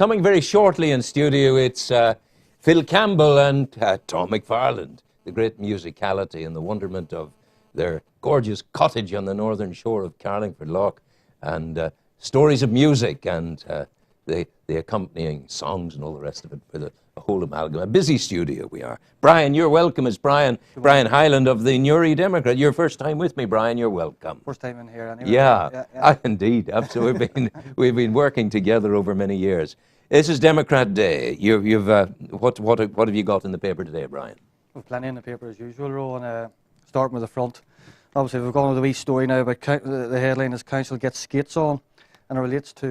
Coming very shortly in studio, it's Phil Campbell and Tom McFarland. The great musicality and the wonderment of their gorgeous cottage on the northern shore of Carlingford Lough, and stories of music and the accompanying songs and all the rest of it with a whole amalgam. A busy studio we are. Brian, you're welcome. It's Brian Hyland of the Newry Democrat. Your first time with me, Brian. You're welcome. First time in here, anyway. Yeah. Indeed. Absolutely. we've been working together over many years. This is Democrat Day. What have you got in the paper today, Brian? We've plenty in the paper as usual, Rowan. Starting with the front. Obviously, we've gone with a wee story now about the headline is Council gets skates on, and it relates to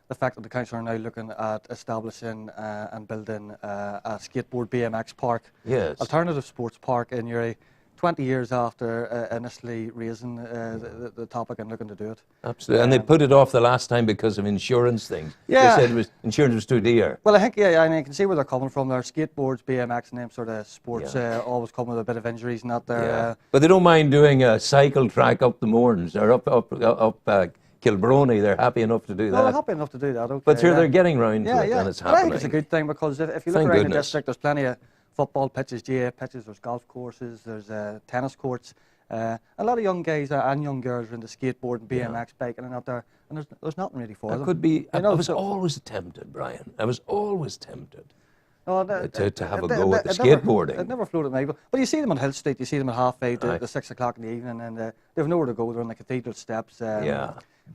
the fact that the council are now looking at establishing and building a skateboard BMX park. Yes. Alternative sports park in Newry, 20 years after initially raising the topic and looking to do it. Absolutely. And they put it off the last time because of insurance things. Yeah. They said insurance was too dear. Well, I think, yeah, and you can see where they're coming from there. Skateboards, BMX and them sort of sports always come with a bit of injuries and that there. Yeah. But they don't mind doing a cycle track up the Mourns or up Kilbrony. They're happy enough to do that. Well, they're happy enough to do that, okay. But sure, they're getting round to it and it's happening. I think it's a good thing because if you look around the district, there's plenty of football pitches, GA pitches, there's golf courses, there's tennis courts. A lot of young guys and young girls are into skateboard and BMX biking and out there, and there's nothing really for them. Could be. I was always tempted, Brian. I was always tempted to have a go at the skateboarding. It never floated me. But you see them on Hill Street, you see them at 5:30 to 6 o'clock in the evening, and they have nowhere to go. They're on the cathedral steps.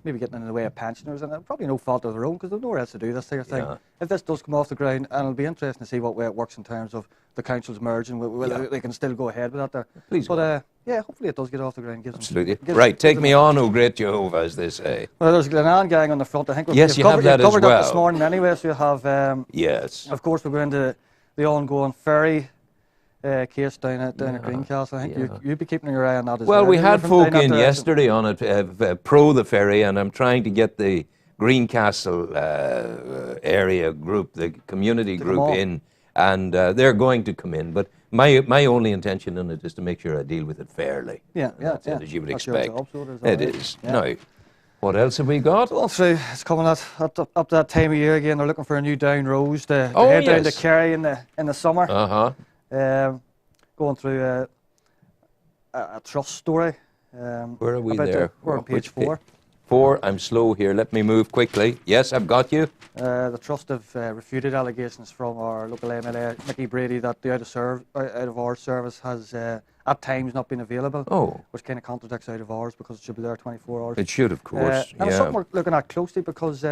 Maybe getting in the way of pensioners, and probably no fault of their own because they've nowhere else to do this sort of thing. If this does come off the ground, and it'll be interesting to see what way it works in terms of the councils merging, whether they can still go ahead with that there. Please. But yeah, hopefully it does get off the ground. Absolutely. Right, take me on, O great Jehovah, as they say. Well, there's Glenanne gang on the front. I think we've have that as covered well. That this morning anyway. So you have yes. Of course, we're going to the ongoing ferry case down at Greencastle. I think you'd be keeping your eye on that as well. Well, we had folk in yesterday on it, pro the ferry, and I'm trying to get the Greencastle area group, the community group in, and they're going to come in. But my only intention in it is to make sure I deal with it fairly. That's it, as you would expect. It is. Now, what else have we got? Well, so it's coming up to that time of year again. They're looking for a new down rose to head down to Kerry in the summer. Going through a trust story. Where are we there? We're on page 4. 4, I'm slow here. Let me move quickly. Yes, I've got you. The trust have refuted allegations from our local MLA, Mickey Brady, that the out of hours service has at times not been available. Which kind of contradicts out of hours because it should be there 24 hours. It should, of course. And it's something we're looking at closely because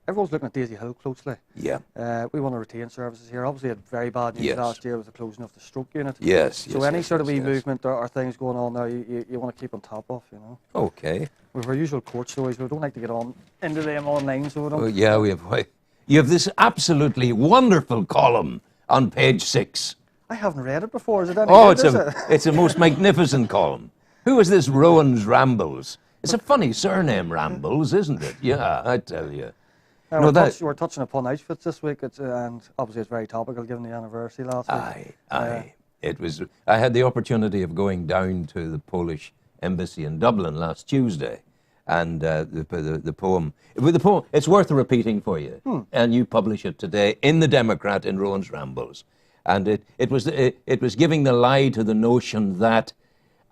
everyone's looking at Daisy Hill closely. We want to retain services here. Obviously, had very bad news last year with the closing of the stroke unit. So any sort of wee movement or things going on there, you want to keep on top of, you know. Okay. With our usual court stories, we don't like to get on into them online, so we don't. You have this absolutely wonderful column on page 6. I haven't read it before. Is it any good, it's a most magnificent column. Who is this Rowan's Rambles? It's a funny surname, Rambles, isn't it? Yeah, I tell you. We're touching upon outfits this week, and obviously it's very topical given the anniversary last week. It was. I had the opportunity of going down to the Polish embassy in Dublin last Tuesday, and the poem. It's worth repeating for you, and you publish it today in the Democrat in Rowan's Rambles, and it was giving the lie to the notion that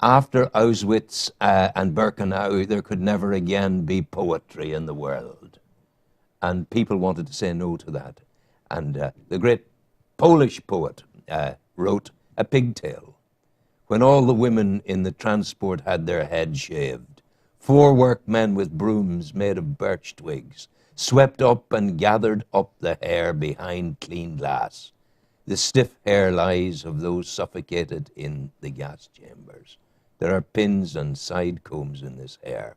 after Auschwitz and Birkenau there could never again be poetry in the world. And people wanted to say no to that. And the great Polish poet wrote A Pigtail. When all the women in the transport had their heads shaved, 4 workmen with brooms made of birch twigs swept up and gathered up the hair behind clean glass, the stiff hair lies of those suffocated in the gas chambers. There are pins and side combs in this hair.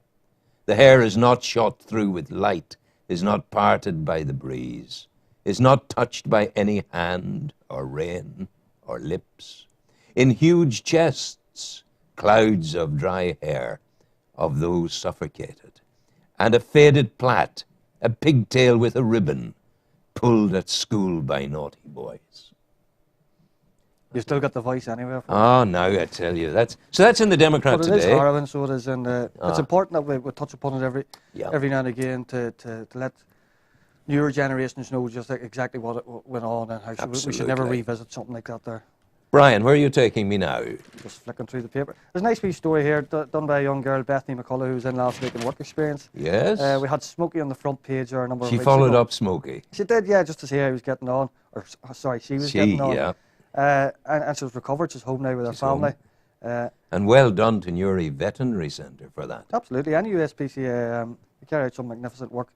The hair is not shot through with light, is not parted by the breeze, is not touched by any hand or rain or lips. In huge chests, clouds of dry hair of those suffocated, and a faded plait, a pigtail with a ribbon, pulled at school by naughty boys. You still got the voice anyway. Oh, now I tell you, that's in the Democrat today. It is Ireland, so it is, and it's important that we touch upon it every now and again to let newer generations know just exactly what went on and how we should never revisit something like that there. Brian, where are you taking me now? Just flicking through the paper. There's a nice wee story here done by a young girl, Bethany McCullough, who was in last week in Work Experience. Yes. We had Smokey on the front page there a number of weeks ago. She followed up Smokey. She did, yeah, just to see how he was getting on. Or sorry, she was getting on. Yeah. And she was recovered. She's home now with her family. And well done to Newry Veterinary Centre for that. Absolutely. And USPCA carry out some magnificent work.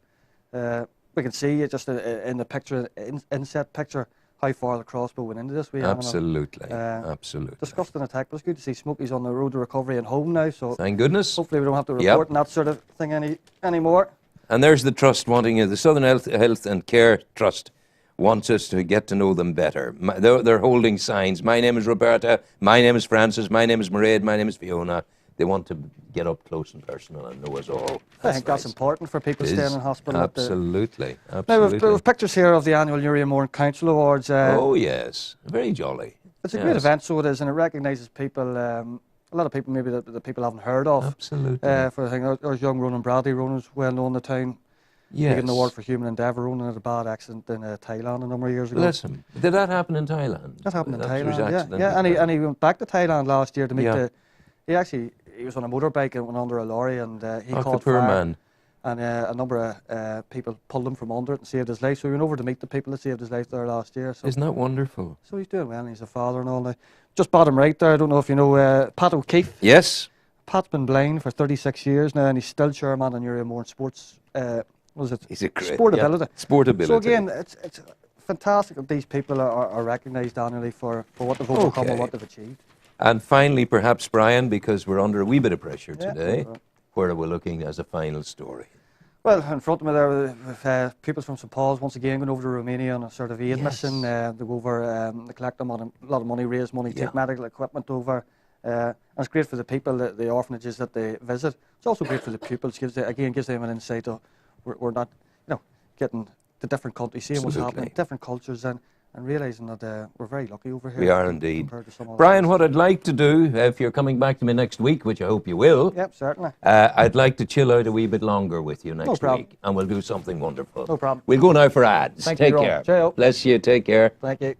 We can see just in the picture, inset picture, how far the crossbow went into this wee animal. Absolutely, absolutely. Disgusting attack, but it's good to see Smokey's on the road to recovery and home now. So thank goodness. Hopefully we don't have to report that sort of thing anymore. And there's the trust wanting the Southern Health and Care Trust wants us to get to know them better. They're holding signs. My name is Roberta. My name is Francis. My name is Mairead. My name is Fiona. They want to get up close and personal and know us all. I think that's important for people staying in hospital. Absolutely, absolutely. Now, we've pictures here of the annual Newry and Mourne Council Awards. Oh, yes. Very jolly. It's a great event, so it is, and it recognises people, a lot of people maybe that people haven't heard of. Absolutely. For the thing, there's young Ronan Bradley. Ronan's well known in the town. Yes. He got an award for human endeavour. Ronan had a bad accident in Thailand a number of years ago. Listen, did that happen in Thailand? That happened in Thailand, yeah. And he went back to Thailand last year to meet he was on a motorbike and went under a lorry and he caught fire. Man. And a number of people pulled him from under it and saved his life. So he went over to meet the people that saved his life there last year. So, isn't that wonderful? So he's doing well and he's a father and all now. Just bottom right there, I don't know if you know Pat O'Keefe. Yes. Pat's been blind for 36 years now and he's still chairman of Newry and Mourne Sports. What is it? He's a great, Sportability. Yeah, Sportability. So again, it's fantastic that these people are recognised annually for what they've overcome and what they've achieved. And finally, perhaps, Brian, because we're under a wee bit of pressure today, where are we looking as a final story? Well, in front of me there, with people from St Paul's once again going over to Romania on a sort of aid mission. They go over, they collect a lot of money, raise money, take medical equipment over. And it's great for the people, the orphanages that they visit. It's also great for the pupils. Gives them an insight of we're not, getting the different countries, seeing what's happening, different cultures, and realising that we're very lucky over here. We are indeed. Brian, what I'd like to do, if you're coming back to me next week, which I hope you will. Yep, certainly. I'd like to chill out a wee bit longer with you next week, and we'll do something wonderful. No problem. We'll go now for ads. Take care. Cheerio. Bless you. Take care. Thank you.